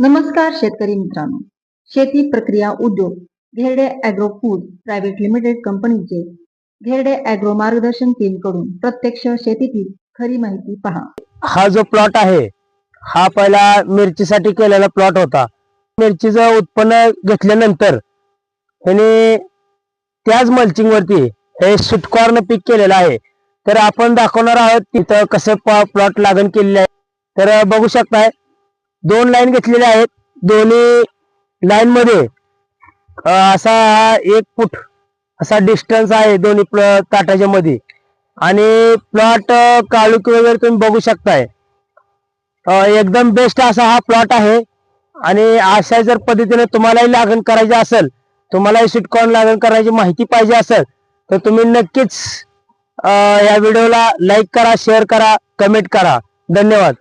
नमस्कार शेतकरी मित्रांनो, शेती प्रक्रिया उद्योग Gherde agro food private limited कंपनीचे घेरडे ॲग्रो मार्गदर्शन टीम कडून प्रत्यक्ष शेतीतील खरी माहिती पहा। हा जो प्लॉट आहे हा पहिला मिरचीसाठी केलेला प्लॉट होता। मिरचीचं उत्पन्न घेतल्यानंतर ह्याने त्याच मल्चिंग वरती हे स्वीटकॉर्न पीक केलेलं आहे। तर आपण दाखवणार आहोत तिथं कसं प्लॉट लागण केलेलं आहे। तर बघू शकताय 2 लाईन घेतलेल्या आहेत। दोन्ही लाईन मध्ये असा 1 फूट असा डिस्टन्स आहे दोन्ही ताटाच्या मध्ये। आणि प्लॉट काळोखी वगैरे तुम्ही बघू शकताय। एकदम बेस्ट असा हा प्लॉट आहे। आणि अशा जर पद्धतीने तुम्हालाही लागण करायची असेल, तुम्हालाही स्वीटकॉर्न लागण करायची माहिती पाहिजे असेल तर तुम्ही नक्कीच या व्हिडिओला लाईक करा, शेअर करा, कमेंट करा। धन्यवाद।